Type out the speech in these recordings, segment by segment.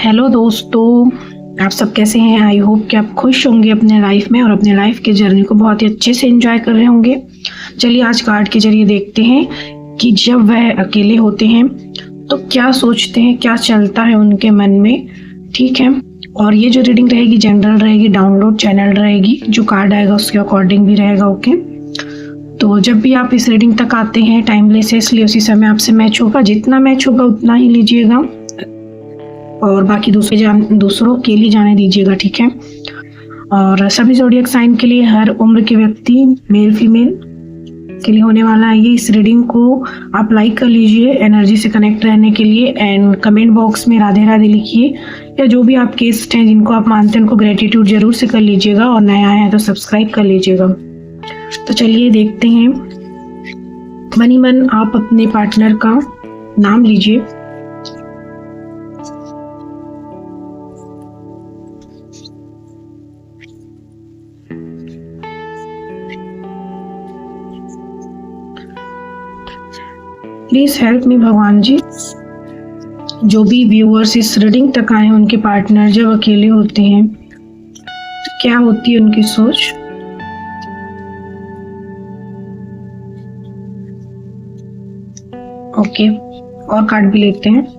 Hello दोस्तों, आप सब कैसे हैं। आई होप कि आप खुश होंगे अपने लाइफ में और अपने लाइफ के जर्नी को बहुत ही अच्छे से एंजॉय कर रहे होंगे। चलिए आज कार्ड के जरिए देखते हैं कि जब वह अकेले होते हैं तो क्या सोचते हैं, क्या चलता है उनके मन में। ठीक है, और ये जो रीडिंग रहेगी जनरल रहेगी, डाउनलोड चैनल रहेगी, जो कार्ड आएगा उसके अकॉर्डिंग भी रहेगा। ओके, तो जब भी आप इस रीडिंग तक आते हैं टाइमलेस है, इसलिए उसी समय आपसे मैच होगा, जितना मैच होगा उतना ही लीजिएगा और बाकी दूसरों के लिए जाने दीजिएगा। ठीक है, और सभी ज़ोडिएक साइन के लिए हर उम्र के व्यक्ति मेल फीमेल के लिए होने वाला है ये। इस रीडिंग को आप लाइक कर लीजिए एनर्जी से कनेक्ट रहने के लिए, एंड कमेंट बॉक्स में राधे राधे लिखिए, या जो भी आपके इष्ट हैं जिनको आप मानते हैं उनको ग्रेटिट्यूड जरूर से कर लीजिएगा, और नया है तो सब्सक्राइब कर लीजिएगा। तो चलिए देखते हैं। मन ही मन आप अपने पार्टनर का नाम लीजिए। प्लीज हेल्प मी भगवान जी। जो भी व्यूअर्स इस रीडिंग तक आए हैं उनके पार्टनर जब अकेले होते हैं तो क्या होती है उनकी सोच। ओके, और कार्ड भी लेते हैं।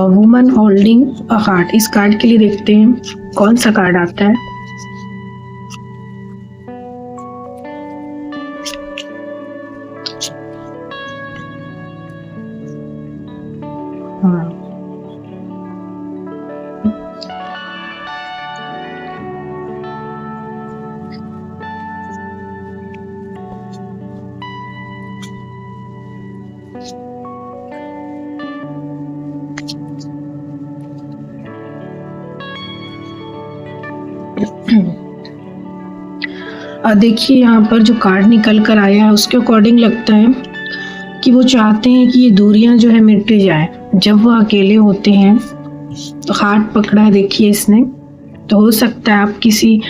वुमन होल्डिंग अ हार्ट, इस कार्ड के लिए देखते हैं कौन सा कार्ड आता है। देखिए यहाँ पर जो कार्ड निकल कर आया है उसके अकॉर्डिंग लगता है कि वो चाहते हैं कि ये दूरियां जो है मिट जाए। जब वो अकेले होते हैं तो हाथ पकड़ा है देखिए इसने, तो हो सकता है आप किसी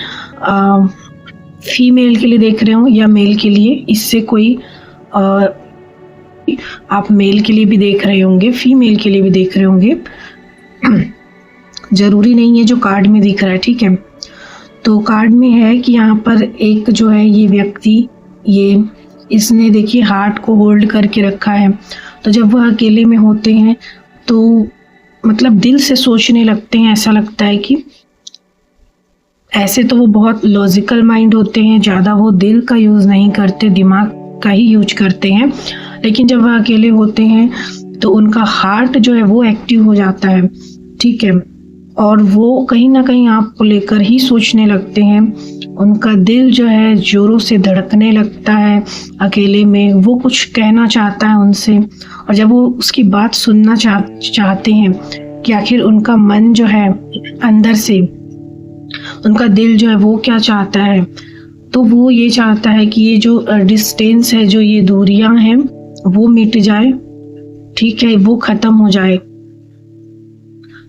फीमेल के लिए देख रहे हो या मेल के लिए। इससे कोई आप मेल के लिए भी देख रहे होंगे, फीमेल के लिए भी देख रहे होंगे, जरूरी नहीं है जो कार्ड में दिख रहा है। ठीक है, तो कार्ड में है कि यहाँ पर एक जो है ये व्यक्ति, ये इसने देखिए हार्ट को होल्ड करके रखा है। तो जब वह अकेले में होते हैं तो मतलब दिल से सोचने लगते हैं। ऐसा लगता है कि ऐसे तो वो बहुत लॉजिकल माइंड होते हैं, ज़्यादा वो दिल का यूज़ नहीं करते, दिमाग का ही यूज करते हैं, लेकिन जब वह अकेले होते हैं तो उनका हार्ट जो है वो एक्टिव हो जाता है। ठीक है, और वो कहीं ना कहीं आपको लेकर ही सोचने लगते हैं। उनका दिल जो है जोरों से धड़कने लगता है अकेले में, वो कुछ कहना चाहता है उनसे, और जब वो उसकी बात सुनना चाहते हैं कि आखिर उनका मन जो है अंदर से, उनका दिल जो है वो क्या चाहता है, तो वो ये चाहता है कि ये जो डिस्टेंस है, जो ये दूरियां हैं वो मिट जाए। ठीक है, वो खत्म हो जाए।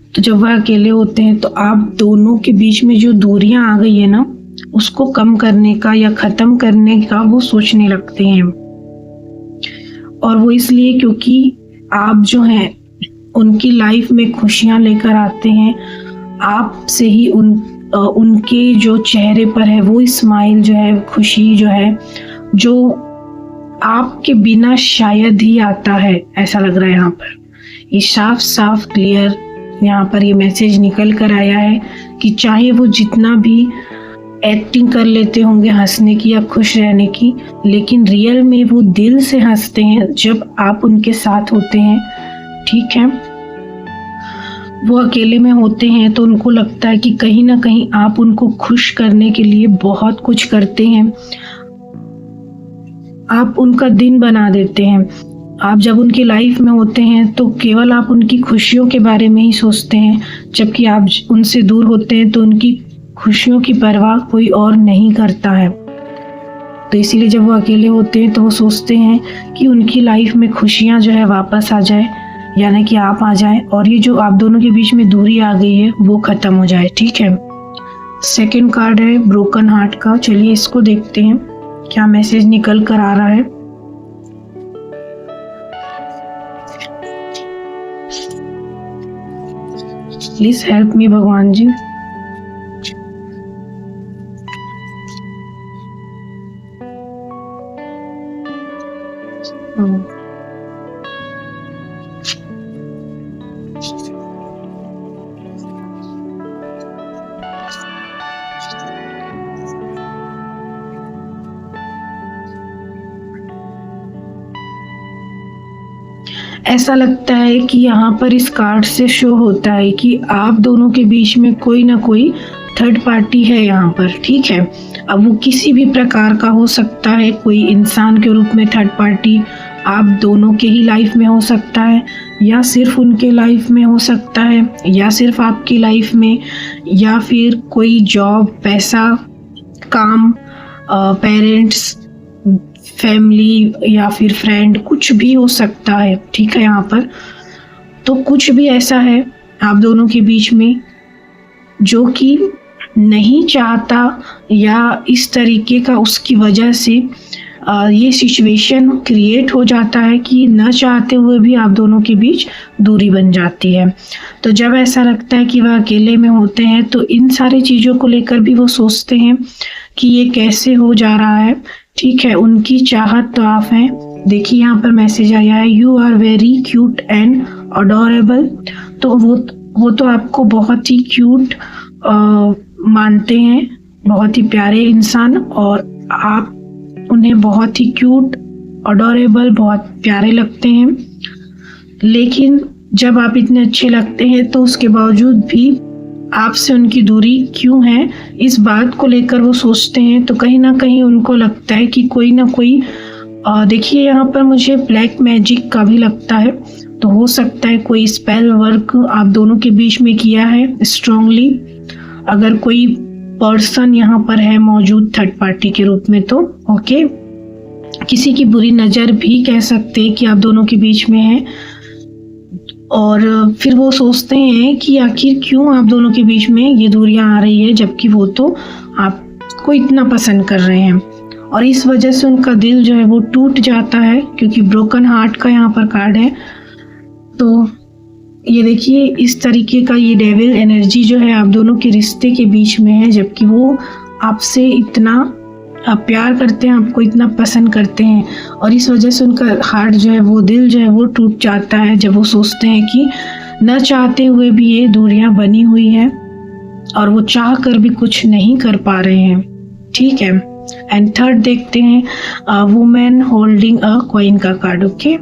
तो जब वह अकेले होते हैं तो आप दोनों के बीच में जो दूरियां आ गई है ना, उसको कम करने का या खत्म करने का वो सोचने लगते हैं। और वो इसलिए क्योंकि आप जो हैं उनकी लाइफ में खुशियां लेकर आते हैं। आपसे ही उनके जो चेहरे पर है वो स्माइल जो है, खुशी जो है, जो आपके बिना शायद ही आता है, ऐसा लग रहा है। यहाँ पर ये साफ साफ क्लियर यहाँ पर ये मैसेज निकल कर आया है कि चाहे वो जितना भी एक्टिंग कर लेते होंगे हंसने की या खुश रहने की, लेकिन रियल में वो दिल से हंसते हैं जब आप उनके साथ होते हैं। ठीक है, वो अकेले में होते हैं तो उनको लगता है कि कहीं ना कहीं आप उनको खुश करने के लिए बहुत कुछ करते हैं। आप उनका दिन बना देते हैं। आप जब उनकी लाइफ में होते हैं तो केवल आप उनकी खुशियों के बारे में ही सोचते हैं, जबकि आप उनसे दूर होते हैं तो उनकी खुशियों की परवाह कोई और नहीं करता है। तो इसीलिए जब वो अकेले होते हैं तो वो सोचते हैं कि उनकी लाइफ में खुशियाँ जो है वापस आ जाए, यानी कि आप आ जाएं और ये जो आप दोनों के बीच में दूरी आ गई है वो ख़त्म हो जाए। ठीक है, सेकंड कार्ड है ब्रोकन हार्ट का। चलिए इसको देखते हैं क्या मैसेज निकल कर आ रहा है। प्लीज हेल्प मी भगवान जी। ऐसा लगता है कि यहाँ पर इस कार्ड से शो होता है कि आप दोनों के बीच में कोई ना कोई थर्ड पार्टी है यहाँ पर। ठीक है, अब वो किसी भी प्रकार का हो सकता है, कोई इंसान के रूप में थर्ड पार्टी आप दोनों के ही लाइफ में हो सकता है, या सिर्फ उनके लाइफ में हो सकता है, या सिर्फ आपकी लाइफ में, या फिर कोई जॉब, पैसा, काम, पेरेंट्स, फैमिली या फिर फ्रेंड, कुछ भी हो सकता है। ठीक है, यहाँ पर तो कुछ भी ऐसा है आप दोनों के बीच में जो कि नहीं चाहता, या इस तरीके का उसकी वजह से ये सिचुएशन क्रिएट हो जाता है कि न चाहते हुए भी आप दोनों के बीच दूरी बन जाती है। तो जब ऐसा लगता है कि वह अकेले में होते हैं तो इन सारी चीज़ों को लेकर भी वो सोचते हैं कि ये कैसे हो जा रहा है। ठीक है, उनकी चाहत तो आप हैं। देखिए यहाँ पर मैसेज आया है, you are very cute and adorable. तो वो तो आपको बहुत ही क्यूट मानते हैं, बहुत ही प्यारे इंसान, और आप उन्हें बहुत ही क्यूट, अडोरेबल, बहुत प्यारे लगते हैं। लेकिन जब आप इतने अच्छे लगते हैं तो उसके बावजूद भी आपसे उनकी दूरी क्यों है, इस बात को लेकर वो सोचते हैं। तो कहीं ना कहीं उनको लगता है कि कोई ना कोई, देखिए यहाँ पर मुझे ब्लैक मैजिक का भी लगता है, तो हो सकता है कोई स्पेल वर्क आप दोनों के बीच में किया है स्ट्रांगली। अगर कोई पर्सन यहाँ पर है मौजूद थर्ड पार्टी के रूप में तो ओके, किसी की बुरी नज़र भी कह सकते हैं कि आप दोनों के बीच में है। और फिर वो सोचते हैं कि आखिर क्यों आप दोनों के बीच में ये दूरियां आ रही है, जबकि वो तो आपको इतना पसंद कर रहे हैं। और इस वजह से उनका दिल जो है वो टूट जाता है, क्योंकि ब्रोकन हार्ट का यहाँ पर कार्ड है। तो ये देखिए इस तरीके का ये डेविल एनर्जी जो है आप दोनों के रिश्ते के बीच में है, जबकि वो आपसे इतना प्यार करते हैं, आपको इतना पसंद करते हैं। और इस वजह से उनका हार्ट जो है वो, दिल जो है वो टूट जाता है जब वो सोचते हैं कि न चाहते हुए भी ये दूरियां बनी हुई हैं और वो चाह कर भी कुछ नहीं कर पा रहे हैं। ठीक है, एंड थर्ड देखते हैं वुमेन होल्डिंग अ कॉइन का card. Okay,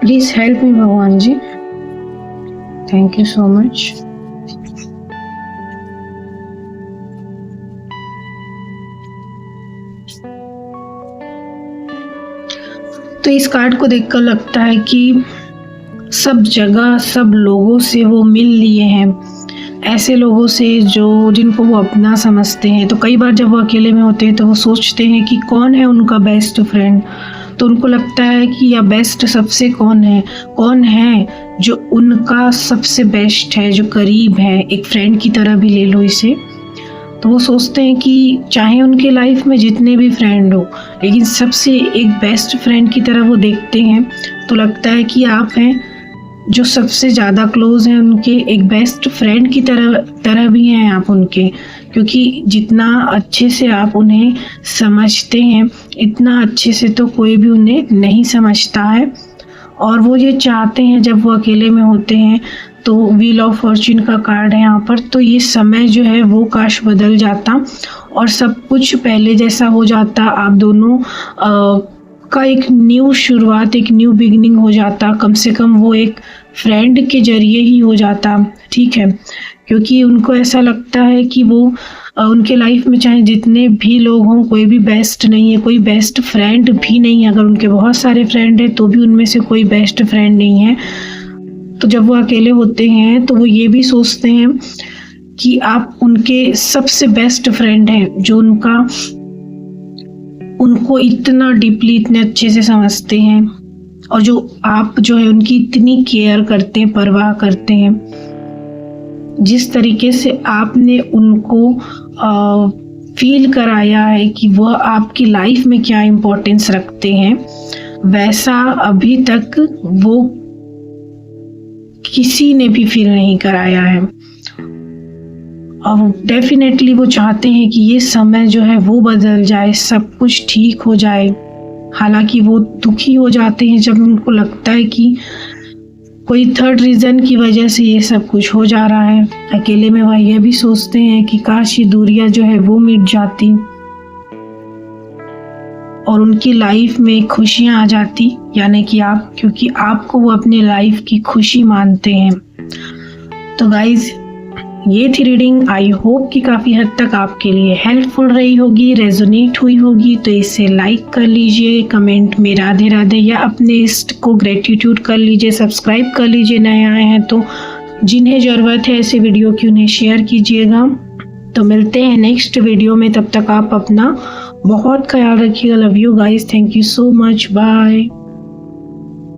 please help me भगवान जी, थैंक यू सो मच। तो इस कार्ड को देखकर लगता है कि सब जगह सब लोगों से वो मिल लिए हैं, ऐसे लोगों से जिनको वो अपना समझते हैं। तो कई बार जब वो अकेले में होते हैं तो वो सोचते हैं कि कौन है उनका बेस्ट फ्रेंड। तो उनको लगता है कि या बेस्ट सबसे कौन है जो उनका सबसे बेस्ट है, जो करीब है, एक फ्रेंड की तरह भी ले लो इसे। तो वो सोचते हैं कि चाहे उनके लाइफ में जितने भी फ्रेंड हो, लेकिन सबसे एक बेस्ट फ्रेंड की तरह वो देखते हैं। तो लगता है कि आप हैं जो सबसे ज़्यादा क्लोज हैं उनके एक बेस्ट फ्रेंड की तरह भी हैं आप उनके, क्योंकि जितना अच्छे से आप उन्हें समझते हैं इतना अच्छे से तो कोई भी उन्हें नहीं समझता है। और वो ये चाहते हैं जब वो अकेले में होते हैं, तो व्हील ऑफ फॉर्च्यून का कार्ड है यहाँ पर, तो ये समय जो है वो काश बदल जाता और सब कुछ पहले जैसा हो जाता। आप दोनों का एक न्यू शुरुआत, एक न्यू बिगिनिंग हो जाता, कम से कम वो एक फ्रेंड के जरिए ही हो जाता, ठीक है। क्योंकि उनको ऐसा लगता है कि वो उनके लाइफ में चाहे जितने भी लोग हों, कोई भी बेस्ट नहीं है, कोई बेस्ट फ्रेंड भी नहीं है। अगर उनके बहुत सारे फ्रेंड हैं तो भी उनमें से कोई बेस्ट फ्रेंड नहीं है। तो जब वो अकेले होते हैं तो वो ये भी सोचते हैं कि आप उनके सबसे बेस्ट फ्रेंड हैं, जो उनको इतना डीपली, इतने अच्छे से समझते हैं, और जो आप जो है उनकी इतनी केयर करते हैं, परवाह करते हैं। जिस तरीके से आपने उनको फील कराया है कि वह आपकी लाइफ में क्या इम्पोर्टेंस रखते हैं, वैसा अभी तक वो किसी ने भी फील नहीं कराया है। और डेफिनेटली वो चाहते हैं कि ये समय जो है वो बदल जाए, सब कुछ ठीक हो जाए। हालांकि वो दुखी हो जाते हैं जब उनको लगता है कि कोई थर्ड रीज़न की वजह से ये सब कुछ हो जा रहा है। अकेले में वह यह भी सोचते हैं कि काश ये दूरियां जो है वो मिट जाती और उनकी लाइफ में खुशियां आ जाती, यानी कि आप, क्योंकि आपको वो अपने लाइफ की खुशी मानते हैं। तो गाइज, ये थी रीडिंग। आई होप कि काफ़ी हद तक आपके लिए हेल्पफुल रही होगी, रेजोनेट हुई होगी। तो इसे लाइक कर लीजिए, कमेंट में राधे राधे या अपने इष्ट को ग्रेटिट्यूड कर लीजिए, सब्सक्राइब कर लीजिए नए आए हैं तो। जिन्हें ज़रूरत है ऐसे वीडियो की उन्हें शेयर कीजिएगा। तो मिलते हैं नेक्स्ट वीडियो में, तब तक आप अपना बहुत ख्याल रखिएगा। Love you guys, thank you so much, bye.